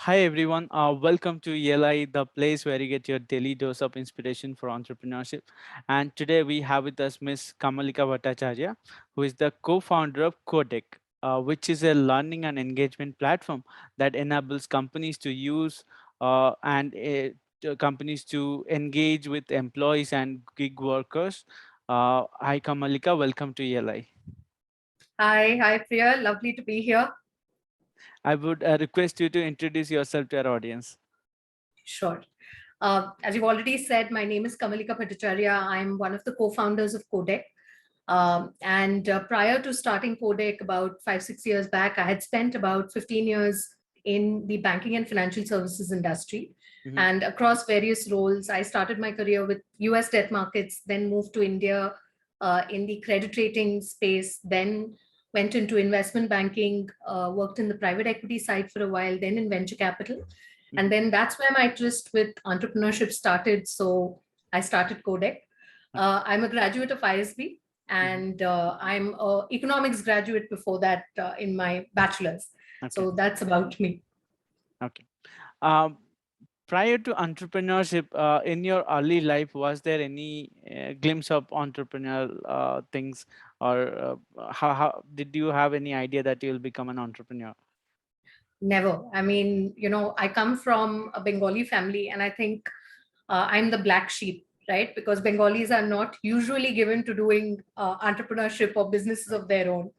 Hi everyone, welcome to ELI, the place where you get your daily dose of inspiration for entrepreneurship. And today we have with us Miss Kamalika Bhattacharya, who is the co-founder of QuoDeck, which is a learning and engagement platform that enables companies to use and companies to engage with employees and gig workers. Hi Kamalika, welcome to ELI. Hi, Priya. Lovely to be here. I would request you to introduce yourself to our audience. Sure. As you've already said, my name is Kamalika Bhattacharya. I'm one of the co-founders of QuoDeck. And prior to starting QuoDeck about 5, 6 years back, I had spent about 15 years in the banking and financial services industry. Mhm. And across various roles, I started my career with US debt markets, then moved to India in the credit rating space, then went into investment banking, worked in the private equity side for a while, then in venture capital. And Mhm. then that's where my interest with entrepreneurship started. So I started QuoDeck. Okay. I'm a graduate of ISB, Mhm. and I'm a economics graduate before that in my bachelor's. Okay. So that's about me. Okay. Um, Prior to entrepreneurship, in your early life, was there any glimpse of entrepreneurial things, or how did you have any idea that you'll become an entrepreneur? Never. I mean, I come from a Bengali family, and I think I'm the black sheep, right? Because Bengalis are not usually given to doing entrepreneurship or businesses of their own.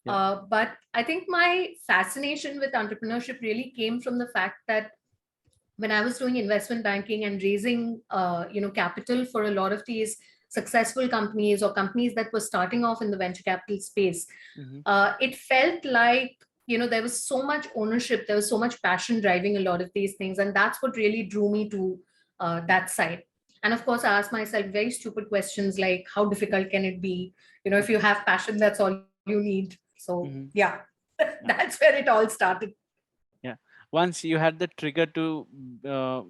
Yeah. But I think my fascination with entrepreneurship really came from the fact that when I was doing investment banking and raising, capital for a lot of these successful companies or companies that were starting off in the venture capital space, Hmm. it felt like there was so much ownership, there was so much passion driving a lot of these things, and that's what really drew me to that side. And of course, I asked myself very stupid questions like, how difficult can it be? If you Okay. have passion, that's all you need. So Hmm. yeah, that's where it all started. Yeah. Once you had the trigger to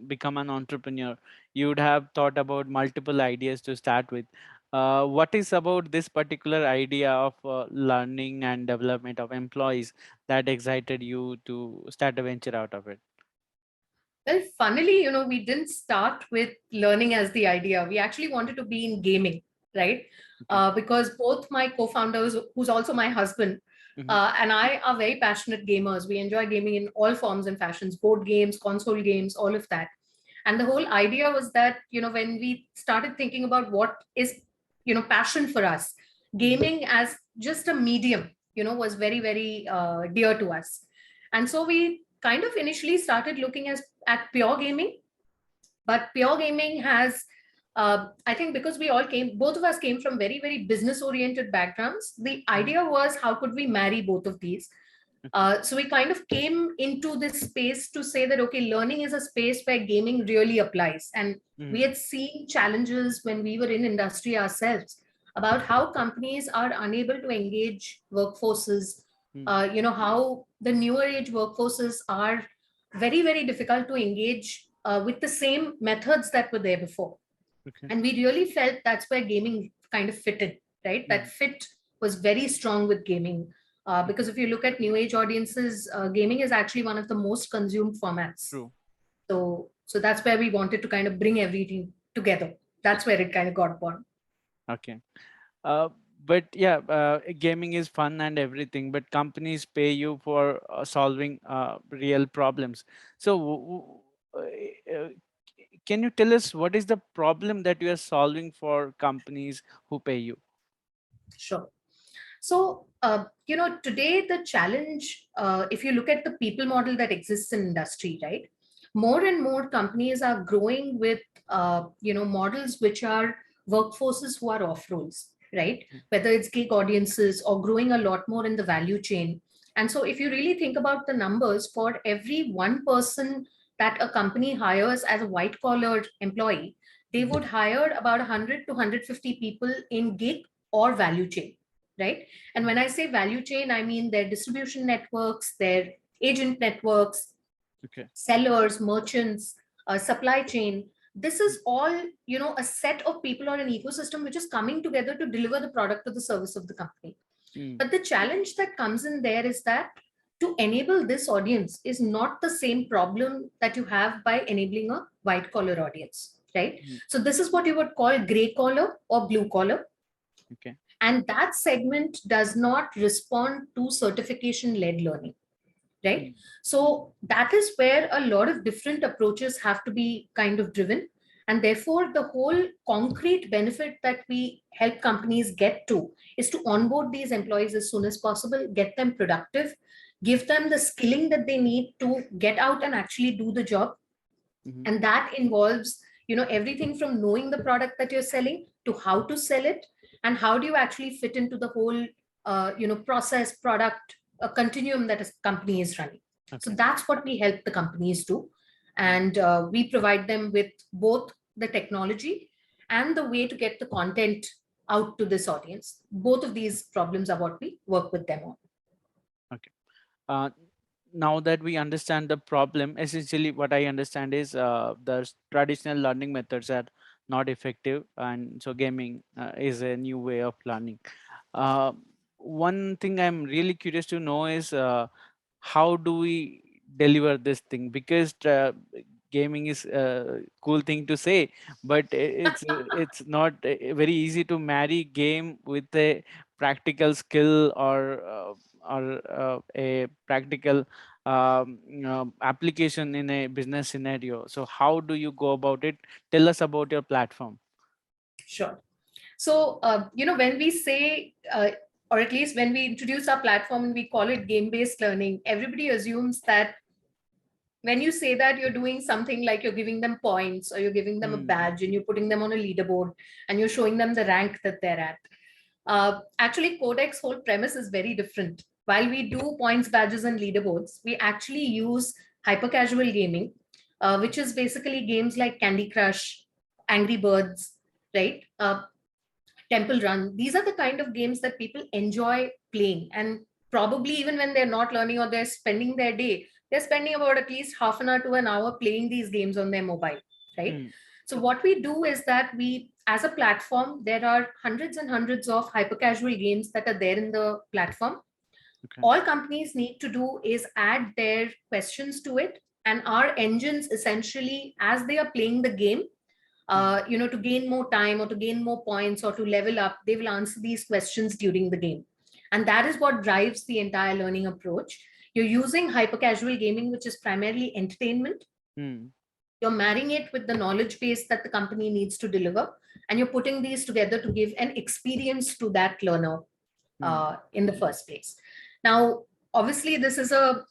become an entrepreneur, you would have thought about multiple ideas to start with. What is about this particular idea of learning and development of employees that excited you to start a venture out of it? Well, funnily, we didn't start with learning as the idea. We actually wanted to be in gaming, right? Okay. Because both my co-founders, who's also my husband, Hmm. and I are very passionate gamers. We enjoy gaming in all forms and fashions, board games, console games, all of that. And the whole idea was that, when we started thinking about what is, passion for us, Hmm. gaming as just a medium, was very, very dear to us. And so we kind of initially started looking at pure gaming, but pure gaming has, I think, because both of us came from very, very business oriented backgrounds, the Hmm. idea was how could we marry both of these. Okay. So we kind of came into this space to say that, okay, learning is a space where gaming really applies. And we Hmm. had seen challenges when we were in industry ourselves about how companies are unable to engage workforces, Hmm. how the newer age workforces are very, very difficult to engage with the same methods that were there before. Okay. And we really felt that's where gaming kind of fitted, right? Hmm. That fit was very strong with gaming. Because Okay. if you look at new age audiences, gaming is actually one of the most consumed formats. True. So that's where we wanted to kind of bring everything together. That's where it kind of got born. Okay. Uh, but yeah, gaming is fun and everything, but companies pay you for solving real problems. So, can you tell us what is the problem that you are solving for companies who pay you? Sure. So, today the challenge, if you look at the people model that exists in industry, right? More and more companies are growing with, models which are workforces who are off roles, right? Mm. Whether it's gig audiences or growing a lot more in the value chain. And so, if you really think about the numbers, for every one person that a company hires as a white collar employee, they Mhm. would hire about 100 to 150 people in gig or value chain, right? And when Mhm. I say value chain, I mean their distribution networks, their agent networks, Okay. sellers, merchants, supply chain. This Mm. is all, a set of people or an ecosystem which is coming together to deliver the product or the service of the company. Mm. But the challenge that comes in there is that to enable this audience is not the same problem that you have by enabling a white collar audience, right? Mm. So this is what you would call gray collar or blue collar. Okay. And that segment does not respond to certification led learning, right? Mm. So that is where a lot of different approaches have to be kind of driven. And therefore, the whole concrete benefit that we help companies get to is to onboard these employees as soon as possible, get them productive, give them the skilling that they need to get out and actually do the job. Mhm. And that involves, everything from knowing the product that you're selling to how to sell it, and how do you actually fit into the whole process product continuum that a company is running. So Okay. that's what we help the companies do. Mm. And we provide them with both the technology and the way to get the content out to this audience. Both of these problems are what we work with them on. Okay. uh, now that we understand the problem, essentially what I understand is traditional learning methods are not effective, and so gaming is a new way of learning. uh, One thing I'm really curious to know is how do we deliver this thing, because gaming is a cool thing to say, but it's not very easy to marry game with a practical skill, or a practical application in a business scenario. So how do you go about it? Tell us about your platform. Sure. So, when we say, or at least when we introduce our platform and we call it game based learning, everybody assumes that when you say that, you're doing something like you're giving them points or you're giving them a Hmm. badge and you're putting them on a leaderboard and you're showing them the rank that they're at. Actually, QuoDeck's whole premise is very different. While we do points, badges, and leaderboards, we actually use hyper casual gaming, which is basically games like Candy Crush, Angry Birds, right? Temple Run. These are the kind of games that people enjoy playing. And probably even when they're not learning or they're spending their day, they're spending about at least half an hour to an hour playing these games on their mobile, right? Hmm. So what we do is that we, as a platform, there are hundreds and hundreds of hyper casual games that are there in the platform. Okay. All companies need to do is add their questions to it, and our engines essentially, as they are playing the game, Hmm. to gain more time or to gain more points or to level up, they will answer these questions during the game. And that is what drives the entire learning approach. You're using hyper casual gaming, which is primarily entertainment. Hmm. You're marrying it with the knowledge base that the company needs to deliver. And you're putting these together to give an experience to that learner Hmm. in the first place. Now, obviously, this is a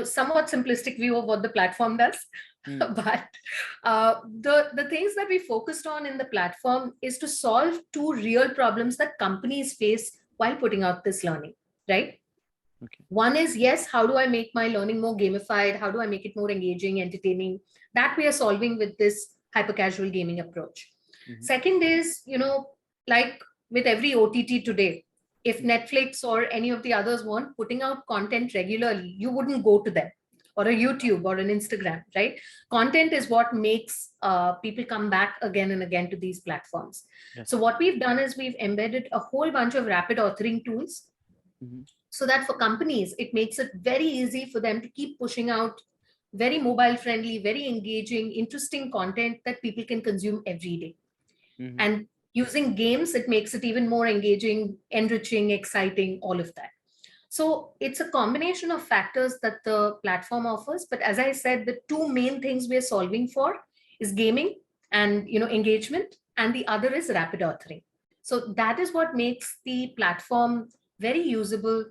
somewhat simplistic view of what the platform does, Hmm. but the things that we focused on in the platform is to solve two real problems that companies face while putting out this learning, right? Okay. One is, yes, how do I make my learning more gamified? How do I make it more engaging, entertaining? That we are solving with this hyper casual gaming approach. Mhm. Second is, like with every OTT today, if Mm. Netflix or any of the others weren't putting out content regularly, you wouldn't go to them, or a YouTube or an Instagram, right? Content is what makes people come back again and again to these platforms. So Yes. what we've done is we've embedded a whole bunch of rapid authoring tools, Mhm. so that for companies, it makes it very easy for them to keep pushing out very mobile friendly, very engaging, interesting content that people can consume every day. Mhm. And using games, it makes it even more engaging, enriching, exciting, all of that. So it's a combination of factors that the platform offers. But as I said, the two main things we're solving for is gaming and engagement, and the other is rapid authoring. So that is what makes the platform very usable.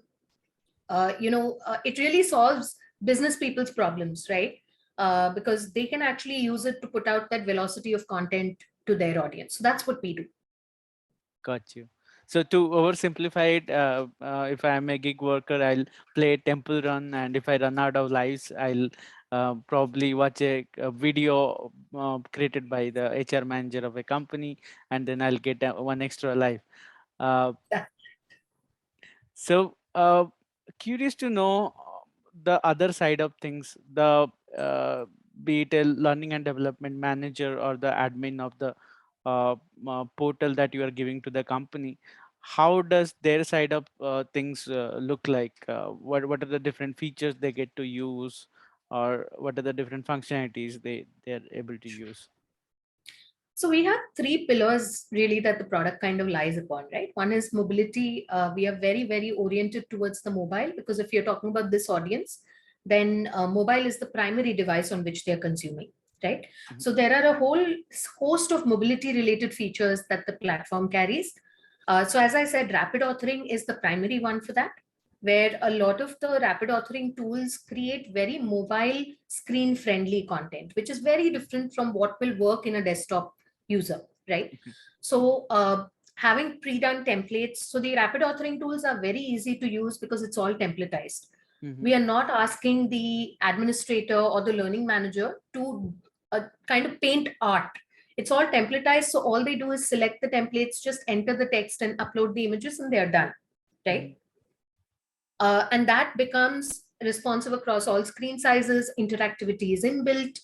It really solves business people's problems, right? Because they can actually use it to put out that velocity of content to their audience. So that's what we do. Got you. So to oversimplify it, if I'm a gig worker, I'll play Temple Run, and if I run out of lives, I'll probably watch a video created by the HR manager of a company, and then I'll get one extra life. Uh, That- so curious to know the other side of things. The be it a learning and development manager or the admin of the portal that you are giving to the company. how does their side of things look like? What are the different features they get to use, or what are the different functionalities they're able to use? So we have three pillars really that the product kind of lies upon, right? One is mobility. We are very, very oriented towards the mobile, because if you're talking about this audience, then mobile is the primary device on which they're consuming, right? Mhm, So there are a whole host of mobility related features that the platform carries. So as I said, rapid authoring is the primary one for that, where a lot of the rapid authoring tools create very mobile screen friendly content, which is very different from what will work in a desktop user, right? mhm, So having pre-done templates, so the rapid authoring tools are very easy to use because it's all templatized. mhm, We are not asking the administrator or the learning manager to kind of paint art. It's all templatized, so all they do is select the templates, just enter the text and upload the images, and they're done, right? mhm, And that becomes responsive across all screen sizes. Interactivity is inbuilt.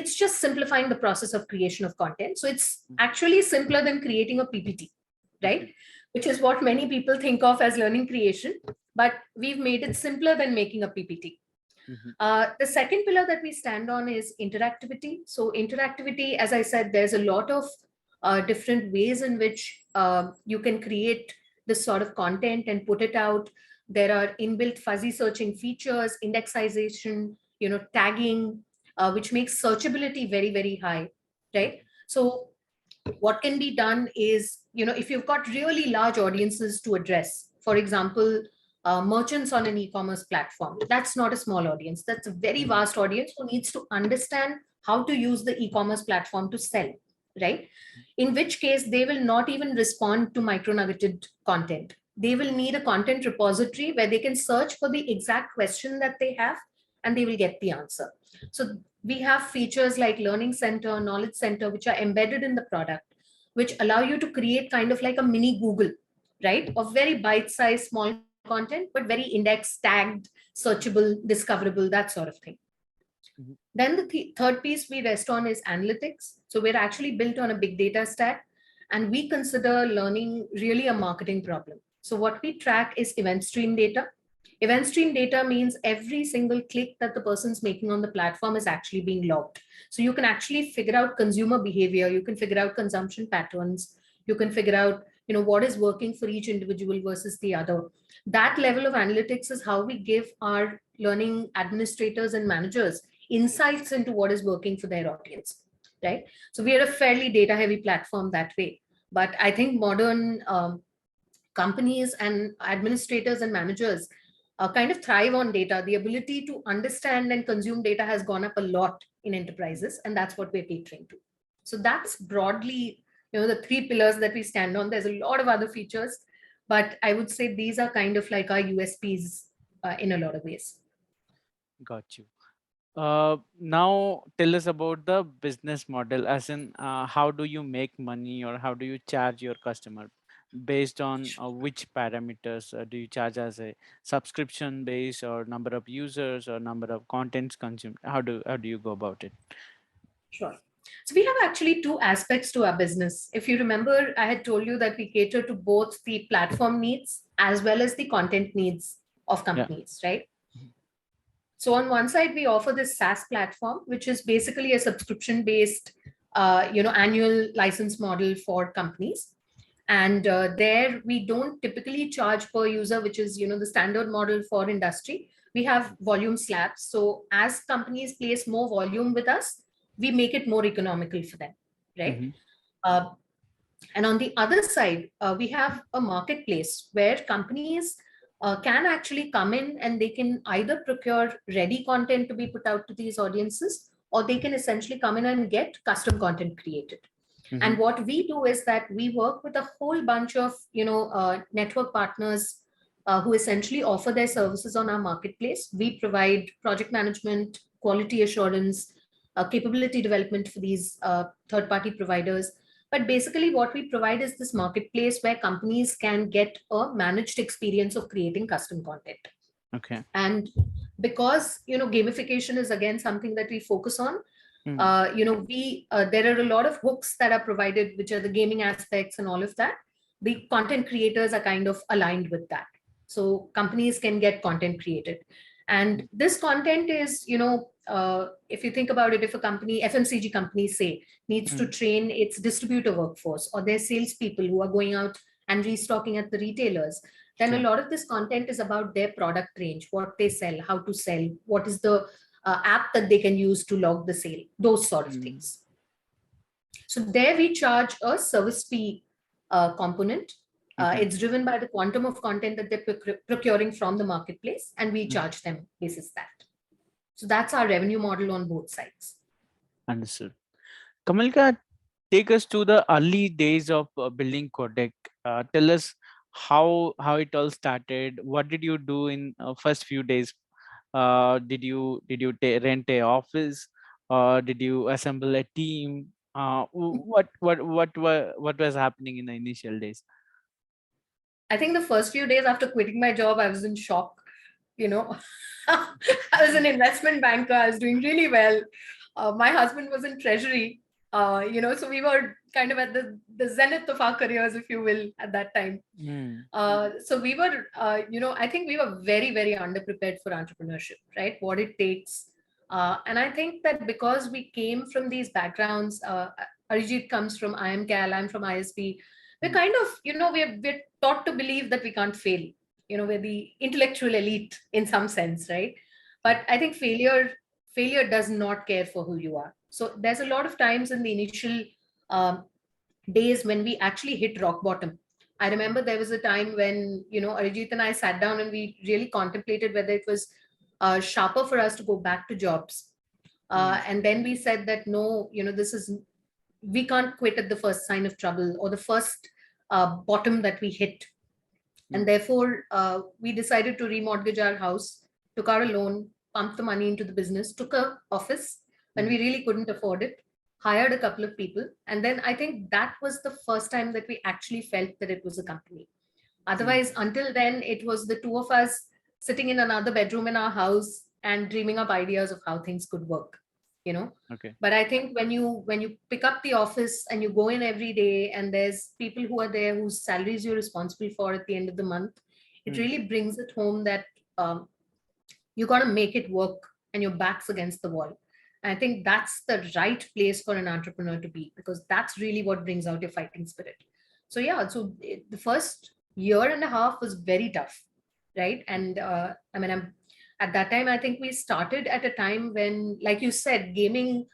It's just simplifying the process of creation of content. So it's mhm. actually simpler than creating a PPT, right? Okay. Which is what many people think of as learning creation, but we've made it simpler than making a PPT. Mhm, The second pillar that we stand on is interactivity. So interactivity, as I said, there's a lot of different ways in which you can create this sort of content and put it out. There are inbuilt fuzzy searching features, indexation, tagging, which makes searchability very, very high, right? mhm, So what can be done is, if you've got really large audiences to address, for example, merchants on an e-commerce platform, that's not a small audience, that's a very mhm, vast audience who needs to understand how to use the e-commerce platform to sell, right? In which case they will not even respond to micro nuggeted content. They will need a content repository where they can search for the exact question that they have, and they will get the answer. So we have features like learning center, knowledge center, which are embedded in the product, which allow you to create kind of like a mini Google, right, of very bite-sized small content, but very indexed, tagged, searchable, discoverable, that sort of thing. mhm, Then the third piece we rest on is analytics. So we're actually built on a big data stack, and we consider learning really a marketing problem. So what we track is event stream data. Event stream data means every single click that the person's making on the platform is actually being logged. So you can actually figure out consumer behavior, you can figure out consumption patterns, you can figure out what is working for each individual versus the other. That level of analytics is how we give our learning administrators and managers insights into what is working for their audience, right? So we are a fairly data heavy platform that way. But I think modern companies and administrators and managers kind of thrive on data. The ability to understand and consume data has gone up a lot in enterprises, and that's what we're catering to. So that's broadly, the three pillars that we stand on. There's a lot of other features, but I would say these are kind of like our USPs in a lot of ways. got you. Now tell us about the business model, as in how do you make money or how do you charge your customer? Based on which parameters do you charge, as a subscription base or number of users or number of contents consumed? How do you go about it? Sure. So we have actually two aspects to our business. If you remember, I had told you that we cater to both the platform needs as well as the content needs of Yeah. companies, right? So on one side, we offer this SaaS platform, which is basically a subscription-based, annual license model for companies. And there we don't typically charge per user, which is, the standard model for industry. We have volume slabs. So as companies place more volume with us, we make it more economical for them, right? Mm-hmm. Uh, and on the other side, we have a marketplace where companies can actually come in and they can either procure ready content to be put out to these audiences, or they can essentially come in and get custom content created. Mm-hmm. And what we do is that we work with a whole bunch of network partners who essentially offer their services on our marketplace. We provide project management, quality assurance, capability development for these third party providers. But basically, what we provide is this marketplace where companies can get a managed experience of creating custom content. Okay. And because gamification is again something that we focus on, Mm-hmm. we there are a lot of hooks that are provided, which are the gaming aspects and all of that. the content creators are kind of aligned with that. So companies can get content created. And this content is, if you think about it, if a company, FMCG companies say, needs to Mm. train its distributor workforce or their salespeople who are going out and restocking at the retailers, then a Okay. lot of this content is about their product range, what they sell, how to sell, what is the app that they can use to log the sale, those sort of Mm. things. So there we charge a service fee component. Okay. It's driven by the quantum of content that they're procuring from the marketplace, and we Mm. charge them basis that. So that's our revenue model on both sides. Understood. Kamalika, take us to the early days of building QuoDeck. Tell us how it all started. What did you do in first few days? Did you rent a office, or did you assemble a team? What was happening in the initial days? I think the first few days after quitting my job, I was in shock. You know, I was an investment banker. I was doing really well. My husband was in treasury. So we were kind of at the zenith of our careers, if you will, at that time. Mm. So we were, I think we were very, very underprepared for entrepreneurship, right? What it takes. And I think that because we came from these backgrounds, Arijit comes from IMCAL, I'm from ISB. We're Mm. kind of, we're taught to believe that we can't fail. We're the intellectual elite in some sense, right? Okay. But I think failure does not care for who you are. So there's a lot of times in the initial um, days when we actually hit rock bottom. I remember there was a time when, Arijit and I sat down and we really contemplated whether it was sharper for us to go back to jobs. Mm. And then we said that no, we can't quit at the first sign of trouble or the first bottom that we hit. And Mm. therefore, we decided to remortgage our house, took out a loan, pumped the money into the business, took a office when Mm. we really couldn't afford it, hired a couple of people. And then I think that was the first time that we actually felt that it was a company. Mm. Otherwise, until then, it was the two of us sitting in another bedroom in our house and dreaming up ideas of how things could work, you know. Okay. But I think when you pick up the office and you go in every day and there's people who are there whose salaries you're responsible for at the end of the month, it Mm. really brings it home that you got to make it work and your back's against the wall. And I think that's the right place for an entrepreneur to be because that's really what brings out your fighting spirit. So yeah, the first year and a half was very tough, right? And I mean, at that time, I think we started at a time when, like you said, Mm.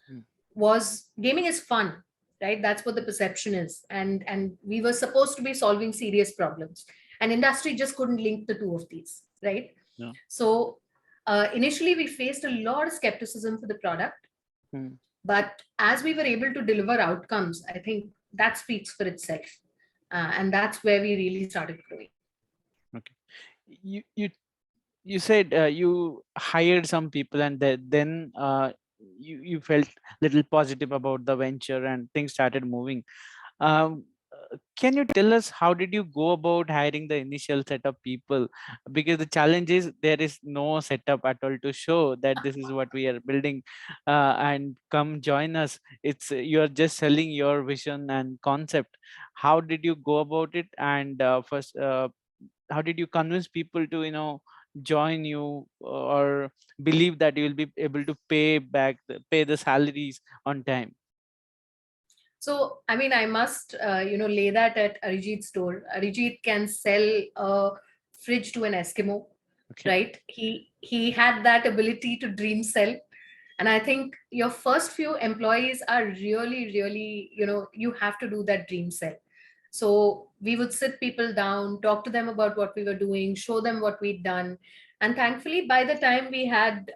gaming is fun, right? That's what the perception is, and we were supposed to be solving serious problems, and industry just couldn't link the two of these, right? Yeah. So initially, we faced a lot of skepticism for the product, Mm. but as we were able to deliver outcomes, I think that speaks for itself. And that's where we really started growing. Okay. You said you hired some people, and then you felt little positive about the venture, and things started moving. Can you tell us how did you go about hiring the initial set of people? Because the challenge is there is no setup at all to show that this is what we are building, and come join us. It's you are just selling your vision and concept. How did you go about it? And first, how did you convince people to join you, or believe that you will be able to pay the salaries on time? So, I mean, I must, lay that at Arijit's door. Arijit can sell a fridge to an Eskimo, Okay. right? He had that ability to dream sell. And I think your first few employees are really, really, you have to do that dream sell. So we would sit people down, talk to them about what we were doing, show them what we'd done. And thankfully, by the time we had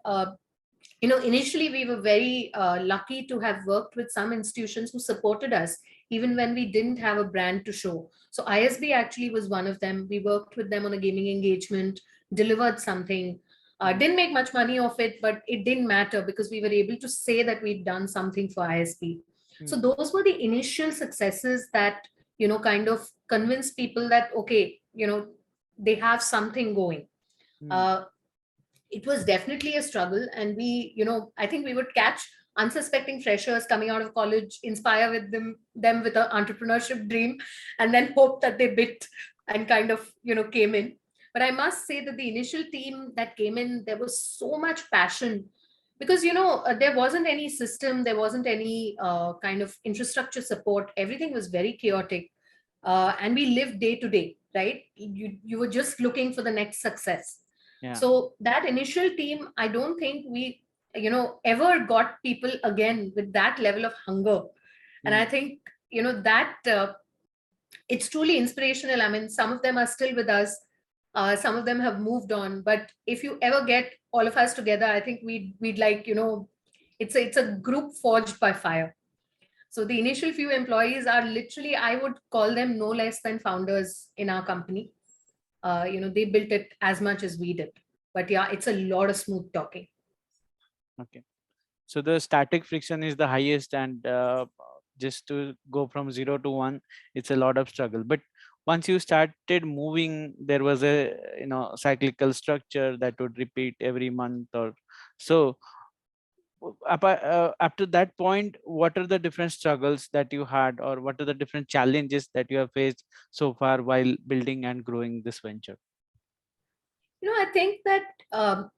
initially we were very lucky to have worked with some institutions who supported us even when we didn't have a brand to show. So ISB actually was one of them. We worked with them on a gaming engagement, delivered something, Mm. didn't make much money off it, but it didn't matter because we were able to say that we'd done something for ISB. So Mm. those were the initial successes that kind of convinced people that okay, they have something going. Mm. uh, it was definitely a struggle, and we I think we would catch unsuspecting freshers coming out of college, inspire with them with an entrepreneurship dream, and then hope that they bit and kind of came in. But I must say that the initial team that came in, there was so much passion, because there wasn't any system, there wasn't any kind of infrastructure support. Everything was very chaotic, and we lived day to day, right? You were just looking for the next success. Yeah. So that initial team, I don't think we ever got people again with that level of hunger. And I Mm. think that it's truly inspirational. I mean, some of them are still with us, some of them have moved on, but if you ever get all of us together, I think we'd like, it's a group forged by fire. So the initial few employees are literally, I would call them no less than founders in our company. They built it as much as we did. But yeah, it's a lot of smooth talking. Okay. So the static friction is the highest, and just to go from 0 to 1, it's a lot of struggle. But once you started moving, there was a cyclical structure that would repeat every month or so. Up to that point, what are the different struggles that you had, or what are the different challenges that you have faced so far while building and growing this venture? I think that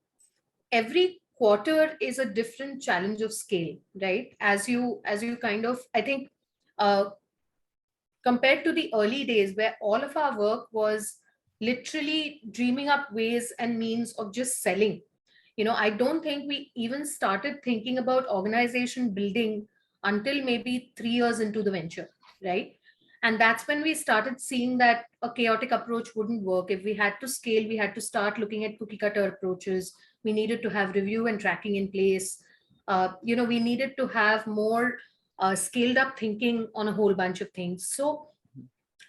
every quarter is a different challenge of scale, right? As you kind of, I think, uh, compared to the early days where all of our work was literally dreaming up ways and means of just selling. I don't think we even started thinking about organization building until maybe 3 years into the venture, right? And that's when we started seeing that a chaotic approach wouldn't work. If we had to scale, we had to start looking at cookie cutter approaches. We needed to have review and tracking in place. We needed to have more scaled up thinking on a whole bunch of things. So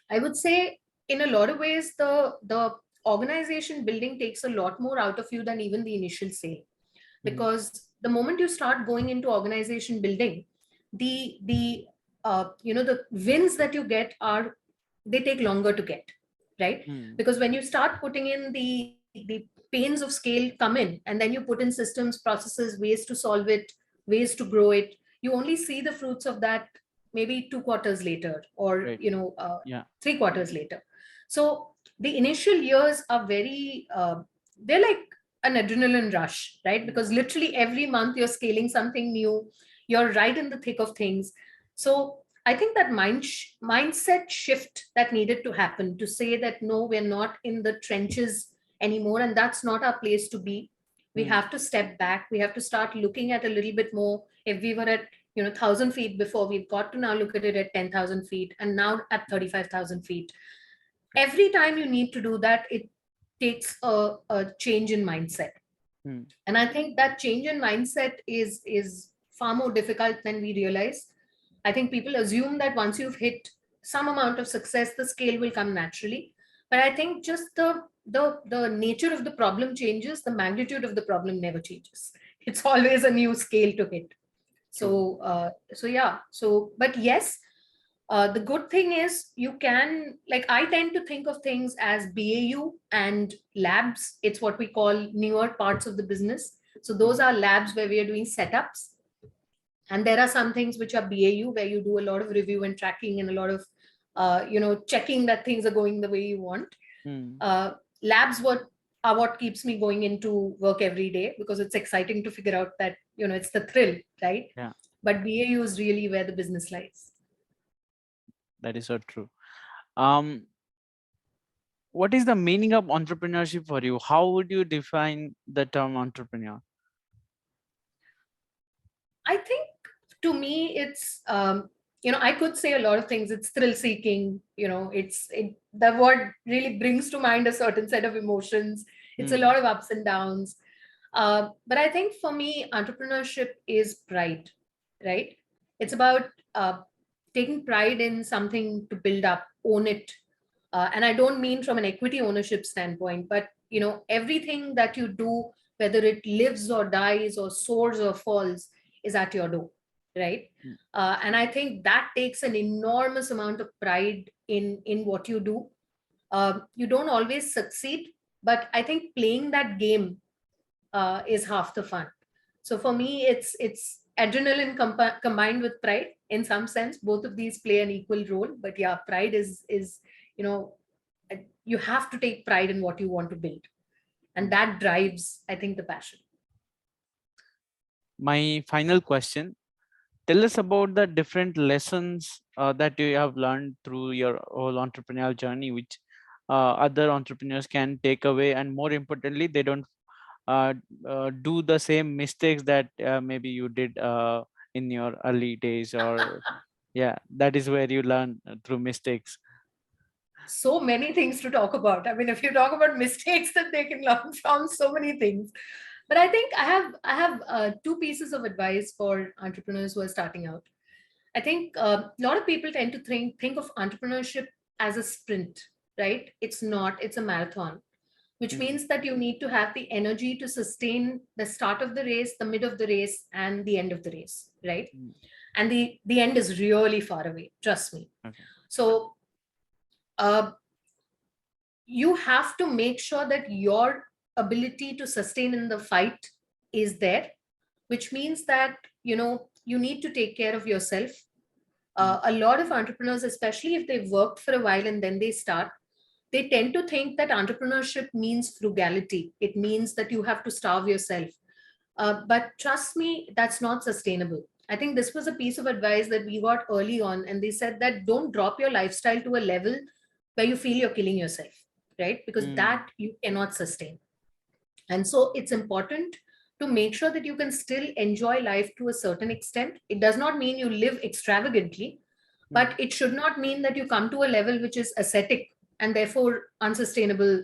I would say, in a lot of ways, the organization building takes a lot more out of you than even the initial sale, Mhm. because the moment you start going into organization building, the wins that you get are, they take longer to get, right? Hmm. Because when you start putting in the pains of scale come in, and then you put in systems, processes, ways to solve it, ways to grow it, you only see the fruits of that maybe 2 quarters later, or Right. Yeah. 3 quarters later. So the initial years are very they're like an adrenaline rush, right? Mm. Because literally every month you're scaling something new, you're right in the thick of things. So I think that mindset shift that needed to happen, to say that no, we're not in the trenches anymore, and that's not our place to be. We Mm. have to step back. We have to start looking at a little bit more. If we were at 1,000 feet before, we've got to now look at it at 10,000 feet, and now at 35,000 feet. Every time you need to do that, it takes a change in mindset. Mm. And I think that change in mindset is far more difficult than we realize. I think people assume that once you've hit some amount of success, the scale will come naturally. But I think just the nature of the problem changes, the magnitude of the problem never changes. It's always a new scale to hit. True. So yeah. So but yes, the good thing is, you can, like, I tend to think of things as BAU and labs. It's what we call newer parts of the business. So those Mm. are labs where we are doing setups, and there are some things which are BAU, where you do a lot of review and tracking and a lot of checking that things are going the way you want. Mm. Labs what keeps me going into work every day, because it's exciting to figure out that it's the thrill, right? Yeah, But BAU is really where the business lies. that is so true. Um, what is the meaning of entrepreneurship for you? How would you define the term entrepreneur? I think, to me, it's I could say a lot of things. It's thrill seeking. The word really brings to mind a certain set of emotions. It's a Mm. lot of ups and downs. But I think for me, entrepreneurship is pride, right? It's about taking pride in something to build up, own it. And I don't mean from an equity ownership standpoint, but everything that you do, whether it lives or dies or soars or falls, is at your door, right? Mm. And I think that takes an enormous amount of pride in what you do. You don't always succeed, but I think playing that game is half the fun. So for me, it's adrenaline combined with pride in some sense. Both of these play an equal role, but yeah, pride is you know you have to take pride in what you want to build, and Mm. that drives, I think, the passion. My final question, tell us about the different lessons that you have learned through your whole entrepreneurial journey, which other entrepreneurs can take away, and more importantly, they don't uh, do the same mistakes that maybe you did in your early days, or yeah, that is where you learn through mistakes. So many things to talk about. I mean, if you talk about mistakes that they can learn from, so many things. But I think I have two pieces of advice for entrepreneurs who are starting out. I think a lot of people tend to think of entrepreneurship as a sprint, right? It's not. It's a marathon, which Mm, means that you need to have the energy to sustain the start of the race, the mid of the race, and the end of the race, right? mm, And the end is really far away. Trust me. okay. So uh, you have to make sure that your ability to sustain in the fight is there, which means that you need to take care of yourself. Mm, A lot of entrepreneurs, especially if they've worked for a while and then they start, they tend to think that entrepreneurship means frugality. It means that you have to starve yourself. But trust me, that's not sustainable. I think this was a piece of advice that we got early on, and they said that don't drop your lifestyle to a level where you feel you're killing yourself, right? Because mm, that you cannot sustain. And so it's important to make sure that you can still enjoy life to a certain extent. It does not mean you live extravagantly, but mm, it should not mean that you come to a level which is ascetic and therefore unsustainable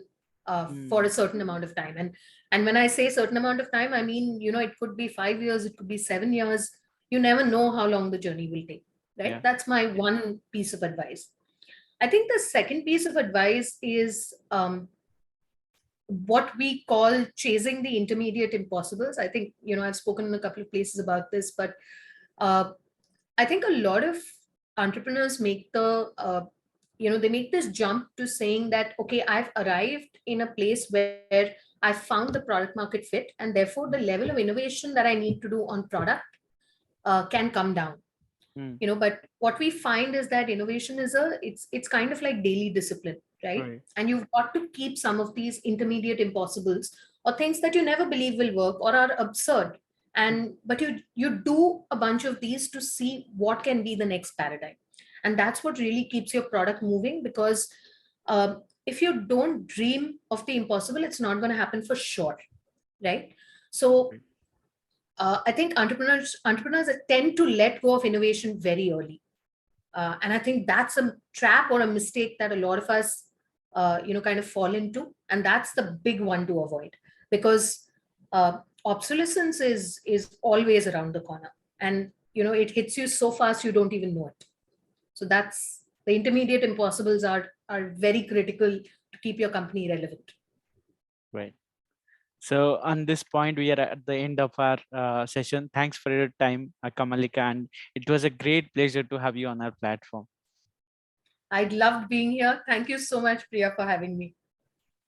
for a mm, certain amount of time. And when I say certain amount of time, I mean, it could be 5 years, it could be 7 years. You never know how long the journey will take, right? yeah. That's my one piece of advice. I think the second piece of advice is what we call chasing the intermediate impossibles. I think, I've spoken in a couple of places about this, but uh, I think a lot of entrepreneurs make they make this jump to saying that, okay, I've arrived in a place where I found the product market fit, and therefore the level of innovation that I need to do on product can come down. Mm, But what we find is that innovation is it's kind of like daily discipline, right? right. And you've got to keep some of these intermediate impossibles, or things that you never believe will work or are absurd, and but you do a bunch of these to see what can be the next paradigm. And that's what really keeps your product moving, because if you don't dream of the impossible, it's not going to happen for sure, right? So Right. I think entrepreneurs tend to let go of innovation very early, and I think that's a trap or a mistake that a lot of us, kind of fall into, and that's the big one to avoid, because obsolescence is always around the corner, and it hits you so fast you don't even know it. So that's the intermediate impossibles are very critical to keep your company relevant. Right. So on this point, we are at the end of our session. Thanks for your time, Kamalika, and it was a great pleasure to have you on our platform. I'd loved being here. Thank you so much, Priya, for having me.